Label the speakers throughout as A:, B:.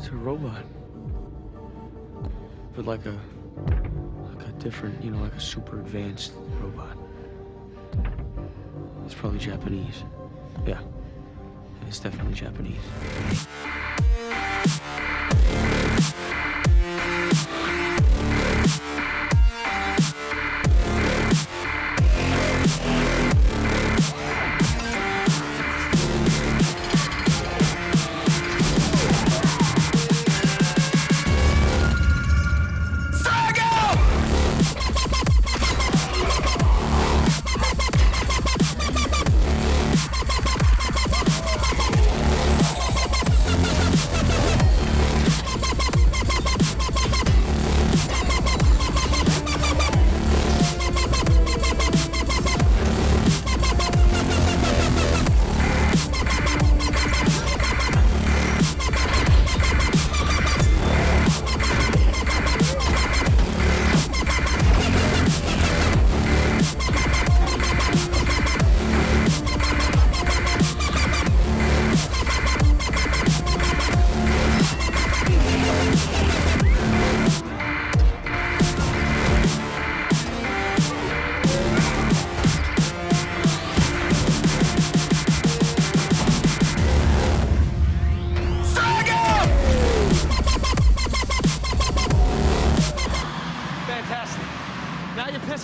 A: It's a robot. But like a different, you know, like a super advanced robot. It's probably Japanese. Yeah. It's definitely Japanese.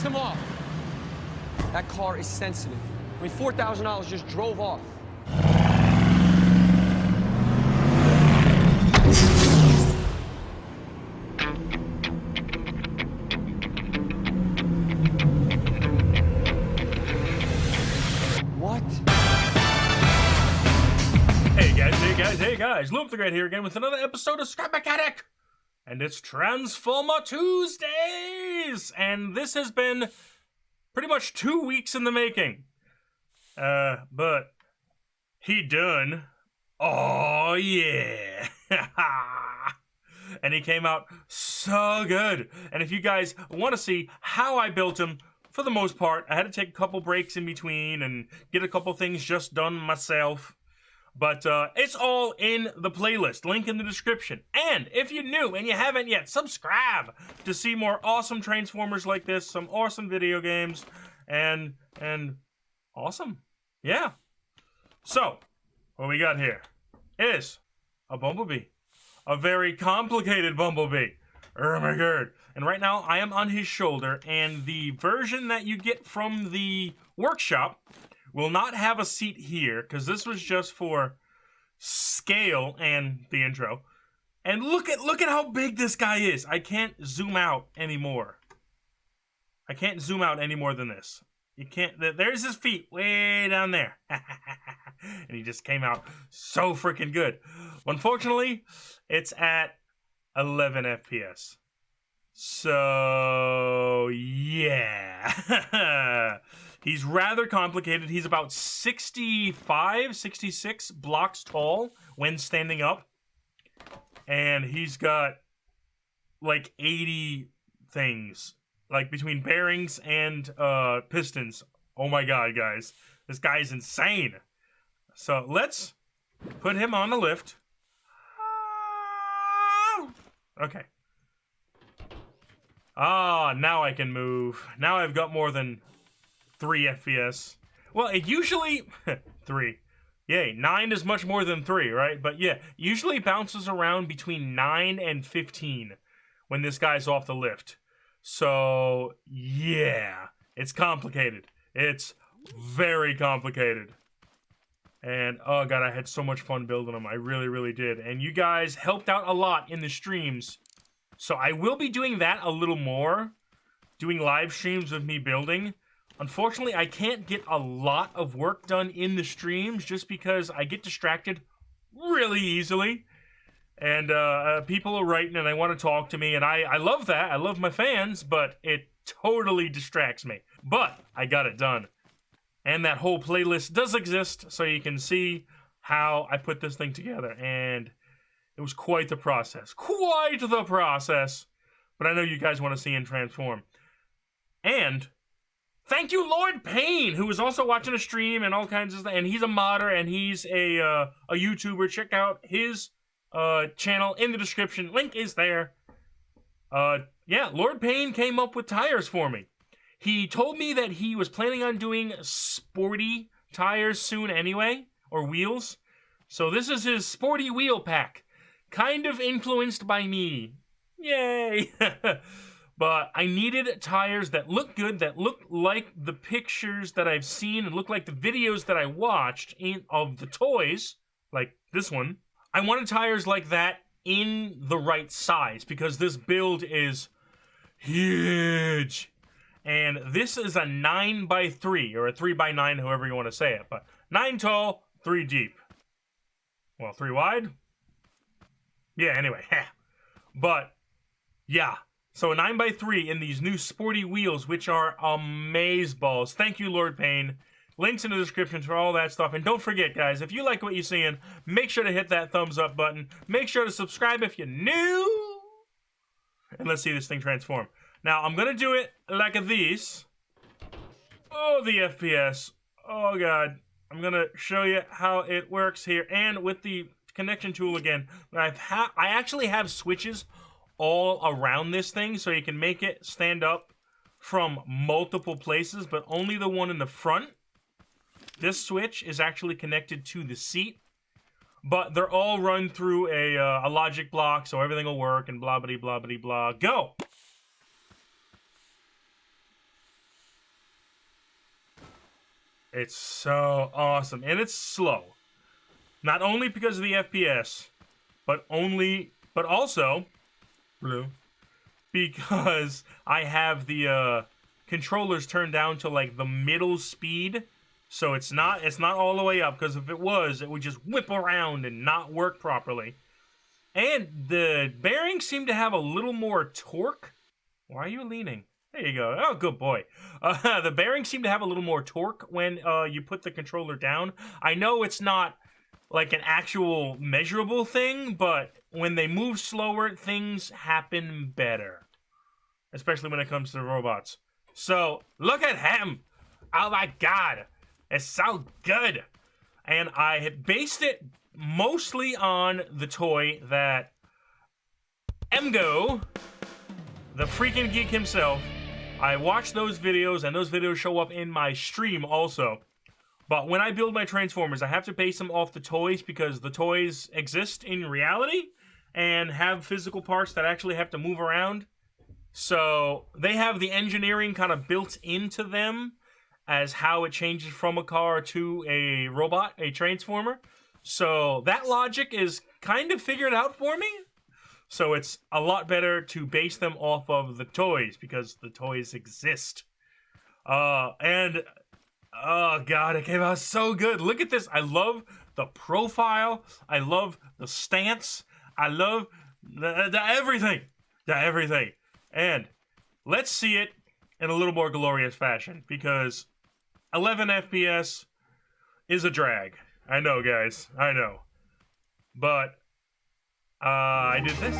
B: Him off. That car is sensitive. I mean, $4,000 just drove off. What?
C: Hey guys, Luap TheGreat here again with another episode of Scrap Mechanic! And it's Transformer Tuesdays! And this has been pretty much 2 weeks in the making. But he done. Oh yeah! And he came out so good. And if you guys want to see how I built him, for the most part, I had to take a couple breaks in between and get a couple things just done myself. But it's all in the playlist, link in the description. And if you're new and you haven't yet, subscribe to see more awesome Transformers like this, some awesome video games, and awesome. Yeah. So, what we got here is a Bumblebee. A very complicated Bumblebee. Oh my god. And right now, I am on his shoulder, and the version that you get from the workshop will not have a seat here, because this was just for scale and the intro. And look at how big this guy is. I can't zoom out anymore. I can't zoom out any more than this. You can't. There's his feet way down there. And he just came out so freaking good. Unfortunately, it's at 11 FPS. So, yeah. He's rather complicated. He's about 65, 66 blocks tall when standing up. And he's got like 80 things, like between bearings and pistons. Oh my god, guys. This guy's insane. So let's put him on the lift. Okay. Ah, now I can move. Now I've got more than 3 FPS. Well, it usually 3. Yay, 9 is much more than 3, right? But yeah, usually bounces around between 9 and 15 when this guy's off the lift. So, yeah, it's complicated. It's very complicated. And oh god, I had so much fun building them. I really, really did. And you guys helped out a lot in the streams. So I will be doing that a little more. Doing live streams of me building. Unfortunately, I can't get a lot of work done in the streams just because I get distracted really easily. And people are writing and they want to talk to me, and I love that. I love my fans, but it totally distracts me. But I got it done. And that whole playlist does exist, so you can see how I put this thing together. And it was quite the process. Quite the process. But I know you guys want to see him transform. And thank you, Lord Payne, who was also watching a stream and all kinds of stuff. And he's a modder and he's a YouTuber. Check out his channel in the description. Link is there. Yeah, Lord Payne came up with tires for me. He told me that he was planning on doing sporty tires soon anyway, or wheels. So this is his sporty wheel pack. Kind of influenced by me. Yay! But I needed tires that look good, that look like the pictures that I've seen and look like the videos that I watched of the toys, like this one. I wanted tires like that in the right size because this build is huge. And this is a 9x3, or a 3x9, however you want to say it. But 9 tall, 3 deep. Well, 3 wide? Yeah, anyway. But, yeah. So a 9x3 in these new sporty wheels, which are amazeballs. Thank you, Lord Payne. Links in the description for all that stuff. And don't forget, guys, if you like what you're seeing, make sure to hit that thumbs up button. Make sure to subscribe if you're new. And let's see this thing transform. Now, I'm going to do it like this. Oh, the FPS. Oh, God. I'm going to show you how it works here. And with the connection tool again, I actually have switches all around this thing, so you can make it stand up from multiple places, but only the one in the front. This switch is actually connected to the seat, but they're all run through a logic block, so everything will work, and blah, blah, blah, blah, blah. Go! It's so awesome, and it's slow. Not only because of the FPS, but also because I have the controllers turned down to like the middle speed, so it's not all the way up, because if it was, it would just whip around and not work properly. And the bearings seem to have a little more torque. Why are you leaning? There you go. Oh, good boy. The bearings seem to have a little more torque when you put the controller down. I know it's not like an actual measurable thing, but when they move slower, things happen better. Especially when it comes to the robots. So, look at him! Oh my god! It's so good! And I had based it mostly on the toy that Emgo, the freaking geek himself, I watch those videos, and those videos show up in my stream also. But when I build my Transformers, I have to base them off the toys, because the toys exist in reality and have physical parts that actually have to move around. So they have the engineering kind of built into them as how it changes from a car to a robot, a Transformer. So that logic is kind of figured out for me. So it's a lot better to base them off of the toys, because the toys exist. And oh god, it came out so good. Look at this. I love the profile. I love the stance. I love the everything. The everything. And let's see it in a little more glorious fashion, because 11 FPS is a drag. I know, guys. I know. But I did this.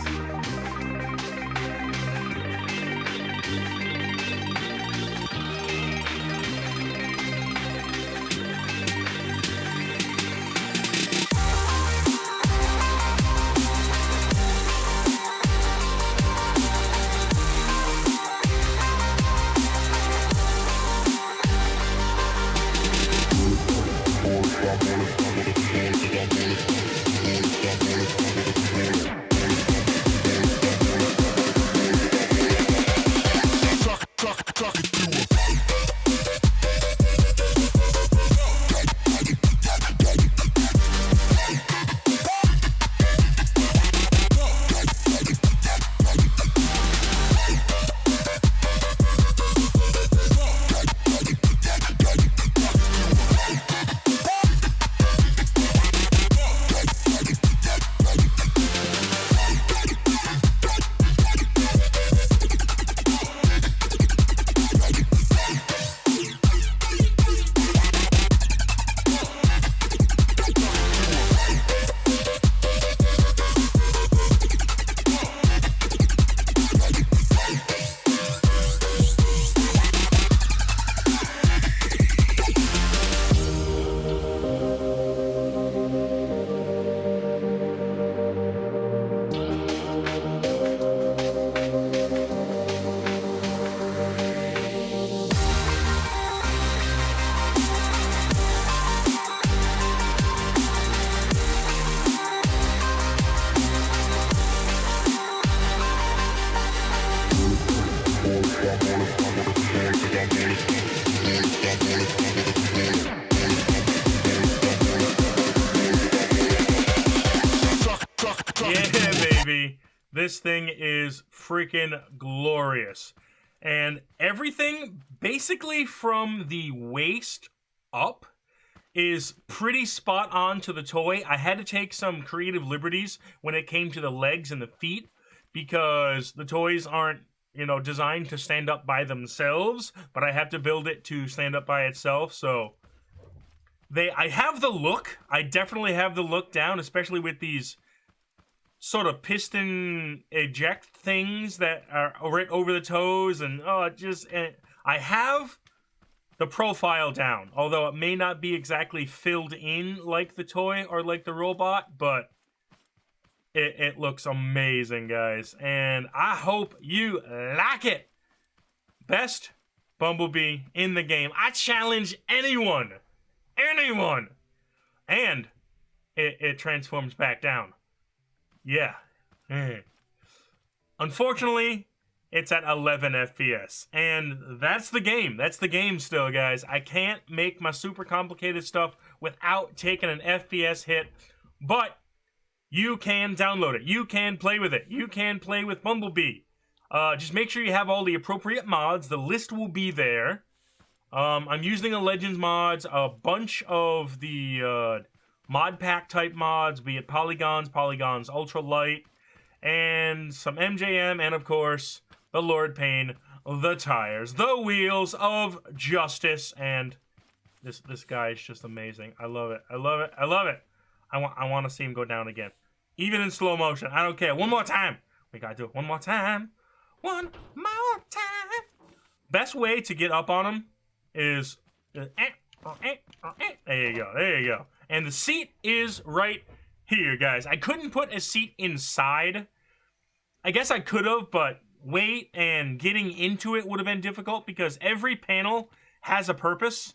C: Bumblebee. This thing is freaking glorious. And everything, basically from the waist up, is pretty spot on to the toy. I had to take some creative liberties when it came to the legs and the feet, because the toys aren't, you know, designed to stand up by themselves, but I have to build it to stand up by itself. So I have the look. I definitely have the look down, especially with these sort of piston eject things that are right over the toes, and I have the profile down, although it may not be exactly filled in like the toy or like the robot, but it looks amazing, guys, and I hope you like it. Best Bumblebee in the game. I challenge anyone, and it transforms back down. Yeah. Unfortunately, it's at 11 FPS, and that's the game. That's the game still, guys. I can't make my super complicated stuff without taking an FPS hit, but you can download it. You can play with it. You can play with Bumblebee. Just make sure you have all the appropriate mods. The list will be there. I'm using the Legends mods, a bunch of the mod pack type mods, be it polygons, ultra light, and some MJM, and of course, the Lord Pain, the tires, the wheels of justice, and this guy is just amazing. I love it. I love it. I love it. I want to see him go down again, even in slow motion. I don't care. One more time. We gotta do it one more time. One more time. Best way to get up on him is there you go. There you go. And the seat is right here, guys. I couldn't put a seat inside. I guess I could have, but weight and getting into it would have been difficult because every panel has a purpose.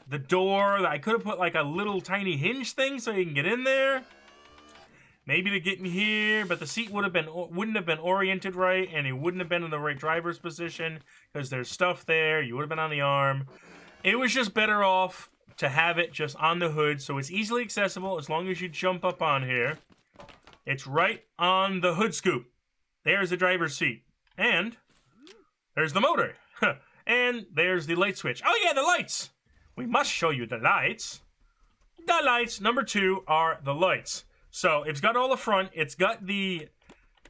C: The door, I could have put like a little tiny hinge thing so you can get in there. Maybe to get in here, but the seat wouldn't have been oriented right, and it wouldn't have been in the right driver's position because there's stuff there. You would have been on the arm. It was just better off to have it just on the hood, so it's easily accessible as long as you jump up on here. It's right on the hood scoop. There's the driver's seat. And there's the motor. And there's the light switch. Oh yeah, the lights! We must show you the lights. The lights, number 2, are the lights. So it's got all the front, it's got the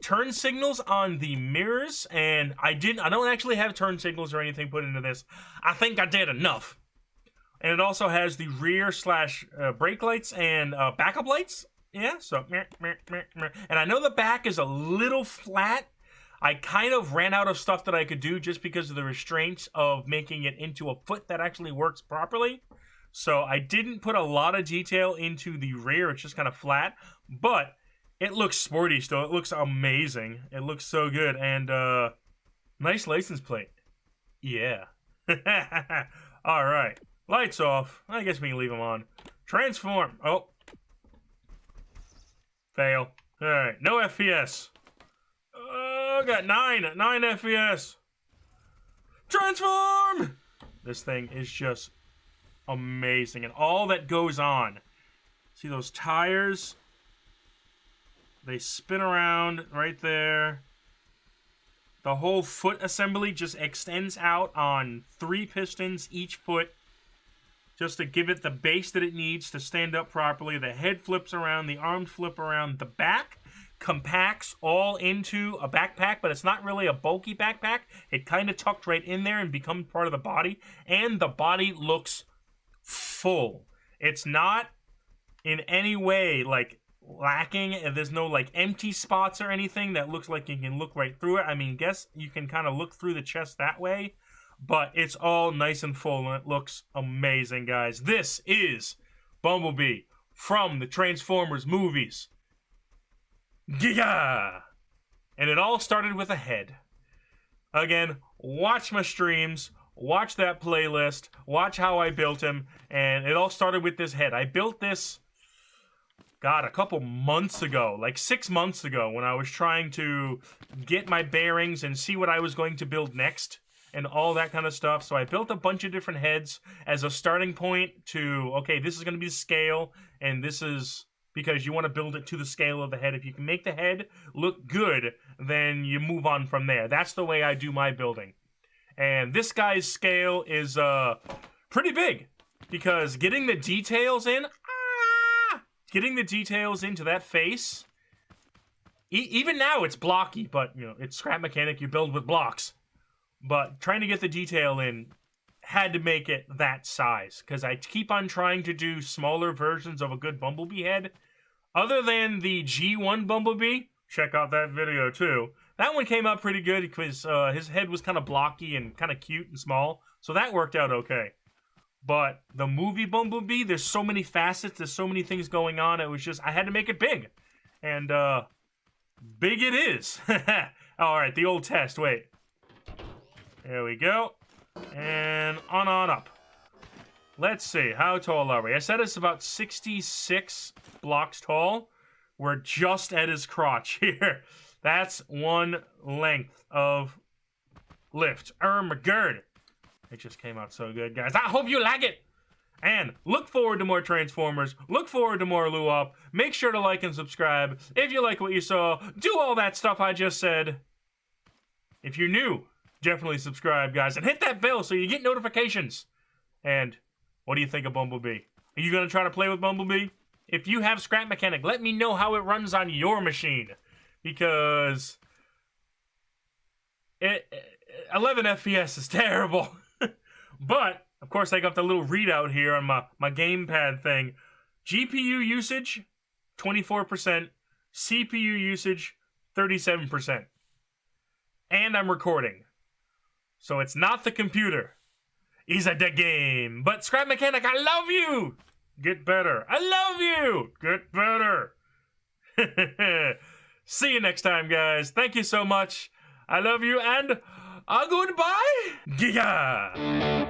C: turn signals on the mirrors, and I don't actually have turn signals or anything put into this. I think I did enough. And it also has the rear / brake lights and backup lights. Yeah, so and I know the back is a little flat. I kind of ran out of stuff that I could do just because of the restraints of making it into a foot that actually works properly. So I didn't put a lot of detail into the rear. It's just kind of flat, but it looks sporty still. It looks amazing. It looks so good, and nice license plate. Yeah. All right. Lights off. I guess we can leave them on. Transform. Oh. Fail. All right. No FPS. Oh, got 9 FPS. Transform! This thing is just amazing, and all that goes on. See those tires? They spin around right there. The whole foot assembly just extends out on 3 pistons each foot, just to give it the base that it needs to stand up properly. The head flips around, the arms flip around, the back compacts all into a backpack, but it's not really a bulky backpack. It kind of tucked right in there and becomes part of the body, and the body looks full. It's not in any way like lacking, and there's no like empty spots or anything that looks like you can look right through it. I mean, guess you can kind of look through the chest that way, but it's all nice and full, and it looks amazing, guys. This is Bumblebee from the Transformers movies. Giga! And it all started with a head. Again, watch my streams, watch that playlist, watch how I built him, and it all started with this head. I built this, God, a couple months ago, like 6 months ago, when I was trying to get my bearings and see what I was going to build next and all that kind of stuff. So I built a bunch of different heads as a starting point to, okay, this is going to be the scale, and this is because you want to build it to the scale of the head. If you can make the head look good, then you move on from there. That's the way I do my building. And this guy's scale is pretty big, because getting the details into that face, even now it's blocky, but you know, it's scrap mechanic, you build with blocks. But trying to get the detail in had to make it that size, because I keep on trying to do smaller versions of a good Bumblebee head. Other than the G1 Bumblebee, check out that video too. That one came out pretty good because his head was kind of blocky and kind of cute and small, so that worked out okay. But the movie Bumblebee, there's so many facets, there's so many things going on, it was just, I had to make it big. And big it is. Alright, the old test, wait. There we go. And on up. Let's see, how tall are we? I said it's about 66 blocks tall. We're just at his crotch here. That's one length of lift. My god. It just came out so good, guys. I hope you like it. And look forward to more Transformers. Look forward to more Luap. Make sure to like and subscribe. If you like what you saw, do all that stuff I just said. If you're new, definitely subscribe, guys. And hit that bell so you get notifications. And what do you think of Bumblebee? Are you going to try to play with Bumblebee? If you have Scrap Mechanic, let me know how it runs on your machine. Because 11 FPS is terrible. But, of course, I got the little readout here on my gamepad thing. GPU usage, 24%. CPU usage, 37%. And I'm recording. So it's not the computer. It's the game. But Scrap Mechanic, I love you! Get better. I love you! Get better. See you next time, guys. Thank you so much. I love you, and goodbye. Giga!